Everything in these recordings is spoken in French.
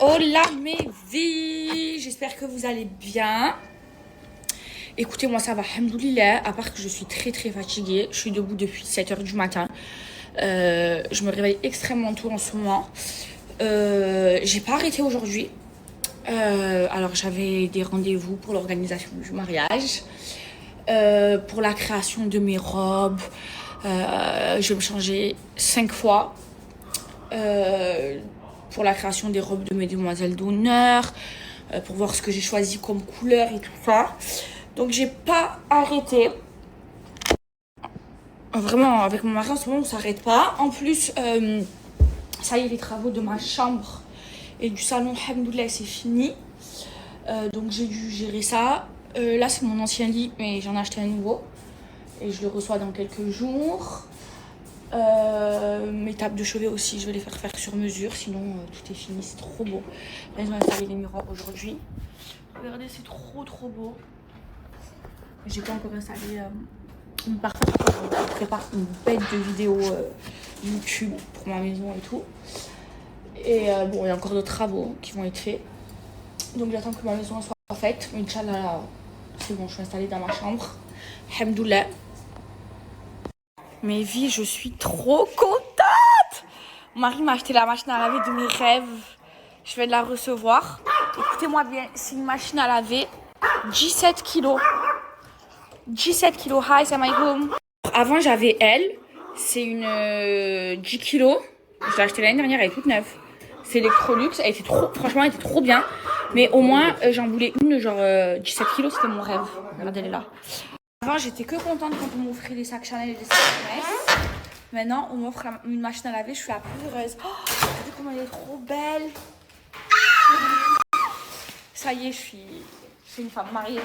Hola mes vies, j'espère que vous allez bien. Écoutez, moi ça va, alhamdoulilah, à part que je suis très fatiguée. Je suis debout depuis 7h du matin. Je me réveille extrêmement tôt en ce moment. J'ai pas arrêté aujourd'hui. Alors j'avais des rendez-vous pour l'organisation du mariage, pour la création de mes robes. Je vais me changer 5 fois. Pour la création des robes de mes demoiselles d'honneur, pour voir ce que j'ai choisi comme couleur et tout ça. Donc j'ai pas arrêté. Vraiment, avec mon mari en ce moment, on s'arrête pas. En plus, ça y est, les travaux de ma chambre et du salon, alhamdoulilah, c'est fini. Donc j'ai dû gérer ça. Là, c'est mon ancien lit, mais j'en ai acheté un nouveau. Et je le reçois dans quelques jours. Mes tables de chevet aussi, je vais les faire sur mesure, sinon tout est fini, c'est trop beau. Là ils ont installé les miroirs aujourd'hui. Regardez, c'est trop beau. J'ai pas encore installé une parfaite. Je prépare une bête de vidéos YouTube pour ma maison et tout. Et bon, il y a encore d'autres travaux qui vont être faits. Donc j'attends que ma maison soit faite. Inch'Allah, c'est bon, je suis installée dans ma chambre. Alhamdoulilah. Mes vies, je suis trop contente. Mon mari m'a acheté la machine à laver de mes rêves. Je vais la recevoir. Écoutez-moi bien, c'est une machine à laver 17 kilos. 17 kilos. Hi, c'est my home. Avant, j'avais elle. C'est une 10 kilos. Je l'ai achetée l'année dernière, elle est toute neuve. C'est Electrolux. Elle était franchement, elle était trop bien. Mais au moins, j'en voulais une, genre 17 kilos, c'était mon rêve. Regardez, elle est là. Avant, j'étais que contente quand on m'offrait des sacs Chanel et des sacs Hermès. Maintenant, on m'offre une machine à laver, je suis la plus heureuse. Oh, regardez comment elle est trop belle. Ça y est, je suis une femme mariée.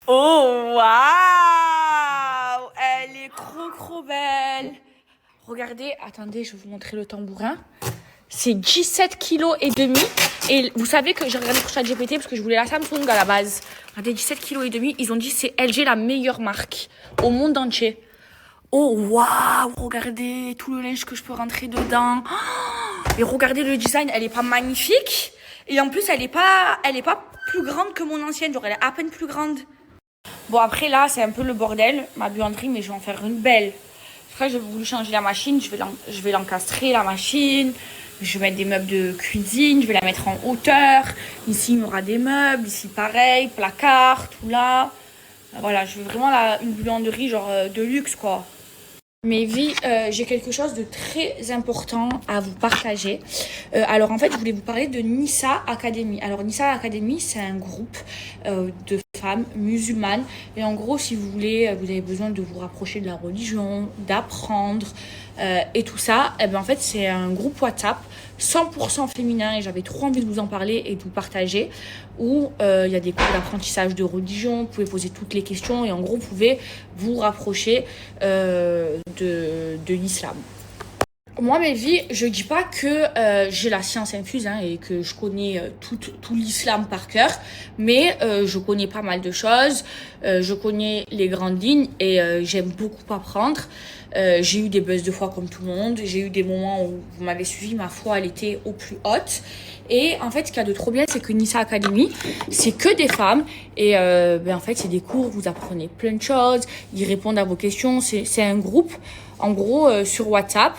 Oh, waouh! Elle est trop belle. Regardez, attendez, je vais vous montrer le tambourin. C'est 17 kilos et demi. Et vous savez que j'ai regardé pour ChatGPT parce que je voulais la Samsung à la base. Regardez, 17 kilos et demi. Ils ont dit c'est LG la meilleure marque au monde entier. Oh waouh, regardez tout le linge que je peux rentrer dedans. Et regardez le design, elle est pas magnifique. Et en plus, elle est pas plus grande que mon ancienne. Genre, elle est à peine plus grande. Bon, après là, c'est un peu le bordel, ma buanderie, mais je vais en faire une belle. Après, j'ai voulu changer la machine. Je vais l'encastrer, la machine. Je vais mettre des meubles de cuisine, je vais la mettre en hauteur. Ici, il y aura des meubles. Ici, pareil, placard, tout là. Voilà, je veux vraiment une buanderie genre de luxe, quoi. Mes vies, j'ai quelque chose de très important à vous partager. Alors, en fait, je voulais vous parler de Nissa Academy. Alors, Nissa Academy, c'est un groupe de femmes musulmanes. Et en gros, si vous voulez, vous avez besoin de vous rapprocher de la religion, d'apprendre et tout ça, et ben en fait, c'est un groupe WhatsApp 100% féminin et j'avais trop envie de vous en parler et de vous partager où il y a des cours d'apprentissage de religion, vous pouvez poser toutes les questions et en gros, vous pouvez vous rapprocher de l'islam. Moi, mes vies, je dis pas que j'ai la science infuse et que je connais tout l'islam par cœur, mais je connais pas mal de choses, je connais les grandes lignes et j'aime beaucoup apprendre. J'ai eu des baisses de foi comme tout le monde, j'ai eu des moments où vous m'avez suivi, ma foi, elle était au plus haute. Et en fait, ce qu'il y a de trop bien, c'est que Nissa Academy, c'est que des femmes. Et en fait, c'est des cours, vous apprenez plein de choses, ils répondent à vos questions. C'est un groupe, en gros, sur WhatsApp,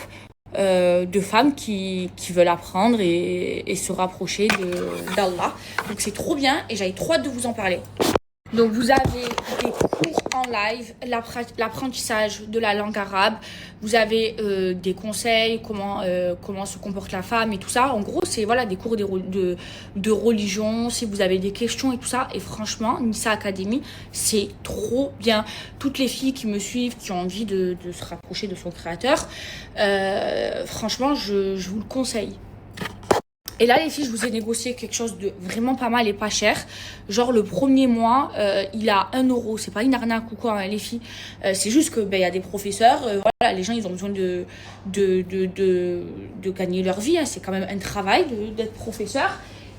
de femmes qui veulent apprendre et se rapprocher d'Allah. Donc c'est trop bien et j'avais trop hâte de vous en parler. Donc vous avez des cours en live, l'apprentissage de la langue arabe, vous avez des conseils, comment se comporte la femme et tout ça. En gros, c'est voilà des cours de religion, si vous avez des questions et tout ça. Et franchement, Nissa Academy, c'est trop bien. Toutes les filles qui me suivent, qui ont envie de se rapprocher de son créateur, franchement, je vous le conseille. Et là, les filles, je vous ai négocié quelque chose de vraiment pas mal et pas cher. Genre, le premier mois, il a 1 euro. C'est pas une arnaque ou quoi, les filles. C'est juste que, y a des professeurs. Voilà, les gens, ils ont besoin de gagner leur vie. C'est quand même un travail d'être professeur.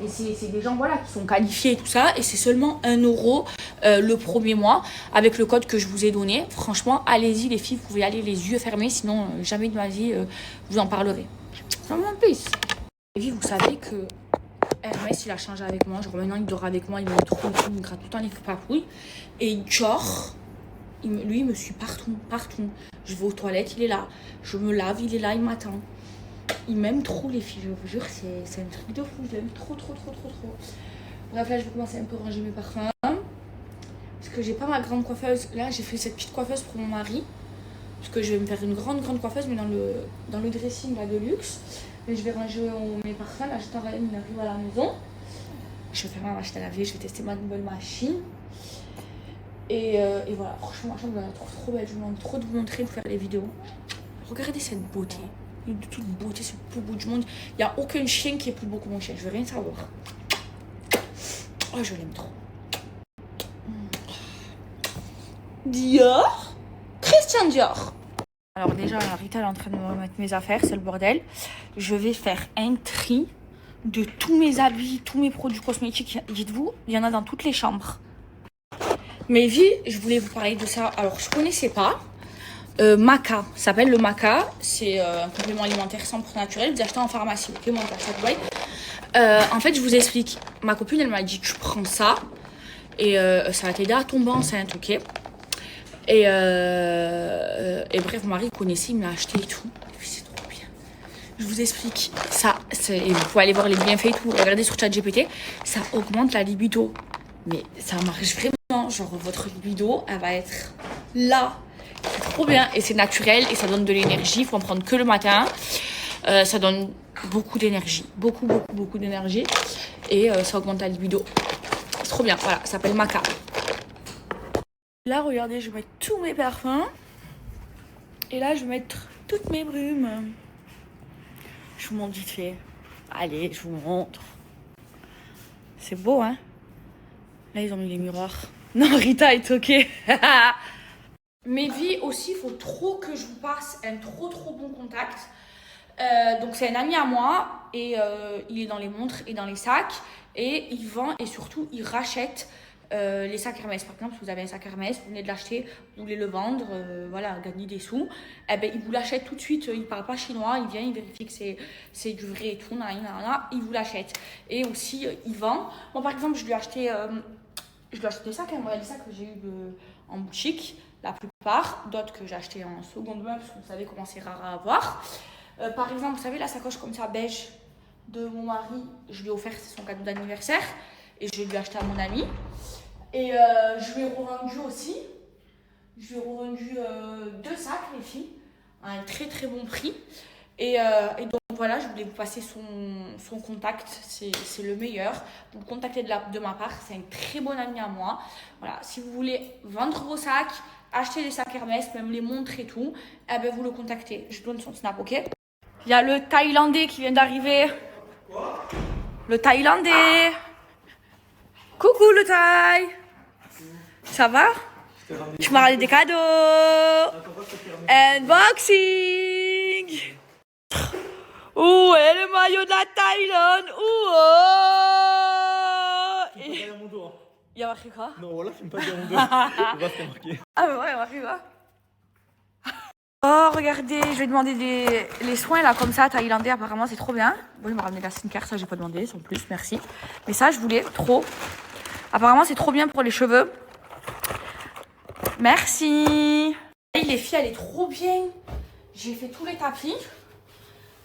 Et c'est des gens, voilà, qui sont qualifiés et tout ça. Et c'est seulement 1 euro le premier mois avec le code que je vous ai donné. Franchement, allez-y, les filles, vous pouvez aller les yeux fermés. Sinon, jamais de ma vie, vous en parlerez. Vraiment, peace. Et vous savez que Hermès, il a changé avec moi. Genre maintenant, il dort avec moi, il me met trop de il me gratte tout le temps les papouilles. Et genre, lui, il me suit partout, partout. Je vais aux toilettes, il est là. Je me lave, il est là, il m'attend. Il m'aime trop, les filles, je vous jure, c'est un truc de fou. Je l'aime trop, trop, trop, trop, trop. Bref, là, je vais commencer un peu à ranger mes parfums. Parce que j'ai pas ma grande coiffeuse. Là, j'ai fait cette petite coiffeuse pour mon mari. Parce que je vais me faire une grande coiffeuse, mais dans le dressing là, de luxe. Mais je vais ranger mes parfums. Là, j'attends Ryan, il arrive à la maison. Je vais faire ma machine à laver, je vais tester ma nouvelle machine. Et voilà, franchement, ma chambre elle est trop belle. Je me demande trop de vous montrer, de faire les vidéos. Regardez cette beauté. De toute beauté, c'est le plus beau du monde. Il n'y a aucun chien qui est plus beau que mon chien. Je veux rien savoir. Oh, je l'aime trop. Dior. Christian Dior. Alors déjà, Rita elle est en train de me remettre mes affaires, c'est le bordel. Je vais faire un tri de tous mes habits, tous mes produits cosmétiques. Dites-vous, il y en a dans toutes les chambres. Mais vie, je voulais vous parler de ça. Alors, je connaissais pas. Maca, ça s'appelle le Maca. C'est un complément alimentaire 100% naturel. Vous achetez en pharmacie. Ok, moi, en fait, je vous explique. Ma copine, elle m'a dit, tu prends ça et ça va t'aider à tomber enceinte, ok. Et bref, mon mari connaissait, il me l'a acheté et tout. C'est trop bien. Je vous explique. Ça, et vous pouvez aller voir les bienfaits et tout. Regardez sur ChatGPT. Ça augmente la libido. Mais ça marche vraiment. Genre, votre libido, elle va être là. C'est trop bien. Et c'est naturel et ça donne de l'énergie. Il faut en prendre que le matin. Ça donne beaucoup d'énergie. Beaucoup d'énergie. Et ça augmente la libido. C'est trop bien. Voilà, ça s'appelle Maca. Là, regardez, je vais mettre tous mes parfums. Et là, je vais mettre toutes mes brumes. Je vous montre vite fait. Allez, je vous montre. C'est beau, hein? Là, ils ont mis les miroirs. Non, Rita est ok. Mes vies aussi, il faut trop que je vous passe un trop bon contact. Donc, c'est un ami à moi. Et il est dans les montres et dans les sacs. Et il vend et surtout, il rachète les sacs Hermès. Par exemple, si vous avez un sac Hermès, vous venez de l'acheter, vous voulez le vendre, voilà, gagner des sous, eh ben, il vous l'achète tout de suite. Il parle pas chinois, il vient, il vérifie que c'est du vrai et tout, il vous l'achète. Et aussi, il vend. Moi, par exemple, je lui ai acheté des sacs, hein. Moi, des sacs que j'ai eu en boutique, la plupart, d'autres que j'ai acheté en seconde main, parce que vous savez comment c'est rare à avoir. Par exemple, vous savez, la sacoche comme ça, beige, de mon mari, je lui ai offert, c'est son cadeau d'anniversaire, et je lui ai acheté à mon ami. Et je lui ai revendu aussi. Je lui ai revendu 2 sacs, les filles, à un très bon prix. Et donc voilà, je voulais vous passer son contact, c'est le meilleur. Vous le contactez de ma part, c'est un très bon ami à moi. Voilà, si vous voulez vendre vos sacs, acheter des sacs Hermès, même les montres et tout, eh ben vous le contactez. Je donne son snap, ok? Il y a le Thaïlandais qui vient d'arriver. Quoi? Le Thaïlandais. Coucou le Thaï. Ça va? Tu m'as ramené des cadeaux. Unboxing. Où est le maillot de la Thaïlande? Il y a marqué quoi? Non, voilà, tu me pas dire mon dos. Je vois ce qu'il y a marqué. Ah mais ouais, il y a marqué quoi? Oh, regardez, je vais demander les soins là, comme ça, thaïlandais, apparemment c'est trop bien. Bon, il m'a ramené la skincare, ça j'ai pas demandé, sans plus, merci. Mais ça, je voulais trop. Apparemment, c'est trop bien pour les cheveux. Merci. Les filles, elle est trop bien. J'ai fait tous les tapis.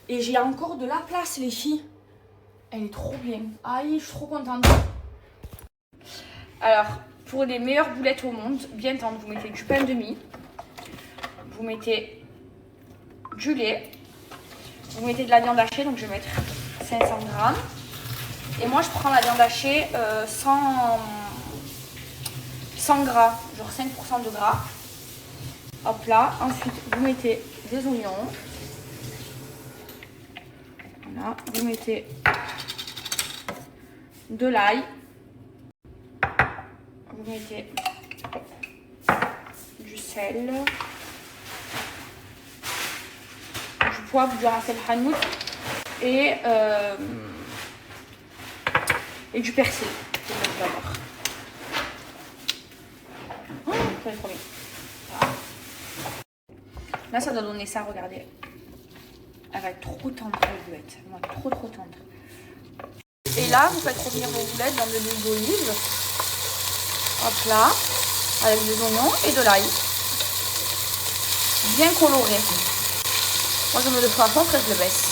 Et j'ai encore de la place, les filles. Elle est trop bien. Aïe, je suis trop contente. Alors, pour les meilleures boulettes au monde, bien tendre, vous mettez du pain de mie. Vous mettez du lait. Vous mettez de la viande hachée, donc je vais mettre 500 grammes. Et moi, je prends la viande hachée sans gras, genre 5% de gras. Hop là. Ensuite, vous mettez des oignons. Voilà. Vous mettez de l'ail. Vous mettez du sel. Du poivre, du ras el hanout. Et du persil. Oh, ça est trop bien. Là, ça doit donner ça, regardez. Elle va être trop tendre, la boulette. Elle va être trop tendre. Et là, vous faites revenir vos boulettes dans de l'huile d'olive. Hop là. Avec des oignons et de l'ail. Bien coloré. Moi, je me le fais à fond, après je le baisse.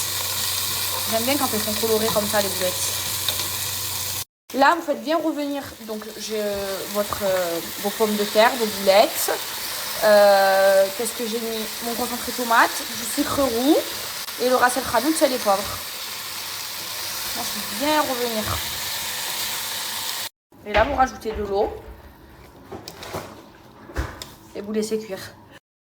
J'aime bien quand elles sont colorées comme ça, les boulettes. Là, vous faites bien revenir donc vos pommes de terre, vos boulettes. Qu'est-ce que j'ai mis? Mon concentré tomate, du sucre roux et le ras el hanout, sel et poivre. Moi, je vais bien revenir. Et là, vous rajoutez de l'eau et vous laissez cuire.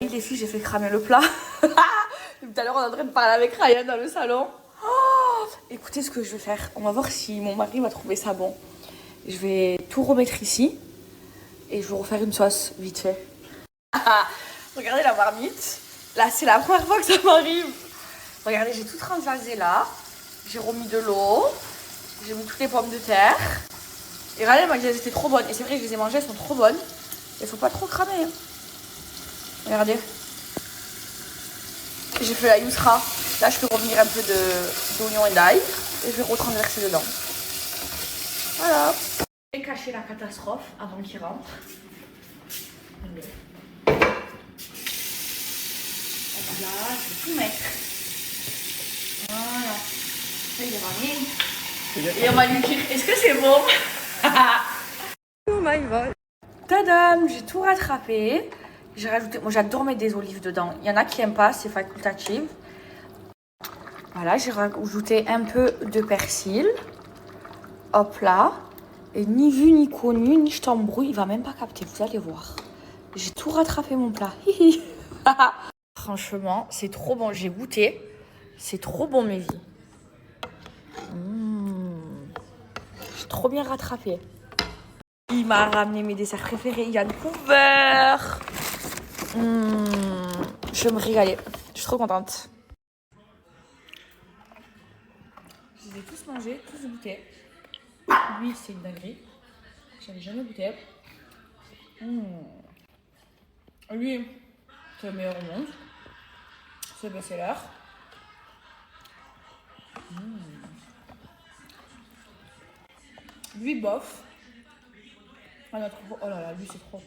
Et les filles, j'ai fait cramer le plat. Tout à l'heure, on est en train de parler avec Ryan dans le salon. Oh, écoutez ce que je vais faire. On va voir si mon mari va trouver ça bon. Je vais tout remettre ici et je vais refaire une sauce vite fait. Regardez la marmite. Là, c'est la première fois que ça m'arrive. Regardez, j'ai tout transvasé là. J'ai remis de l'eau. J'ai mis toutes les pommes de terre. Et regardez, elle m'a dit qu'elles étaient trop bonnes. Et c'est vrai, je les ai mangées, elles sont trop bonnes. Elles sont pas trop cramées. Hein. Regardez. J'ai fait la yousra. Là, je peux revenir un peu d'oignon et d'ail. Et je vais retransverser dedans. Voilà. Je vais cacher la catastrophe avant qu'il rentre. Là, je vais tout mettre. Voilà. Il va venir. Et on va lui dire, est-ce que c'est bon? Oh my god. Tadam, j'ai tout rattrapé. J'ai rajouté, moi j'adore mettre des olives dedans. Il y en a qui n'aiment pas, c'est facultatif. Voilà, j'ai rajouté un peu de persil. Hop là. Et ni vu ni connu, ni je t'embrouille, il va même pas capter, vous allez voir. J'ai tout rattrapé mon plat. Franchement, c'est trop bon. J'ai goûté. C'est trop bon, mes vies. J'ai trop bien rattrapé. Il m'a ramené mes desserts préférés. Il y a une couvert. Je vais me régaler. Je suis trop contente. Je les ai tous mangés, tous goûtés. Lui, c'est une dinguerie. J'avais jamais goûté. Lui, c'est le meilleur au monde. C'est le best-seller. Lui, bof. Oh là là, lui, c'est trop.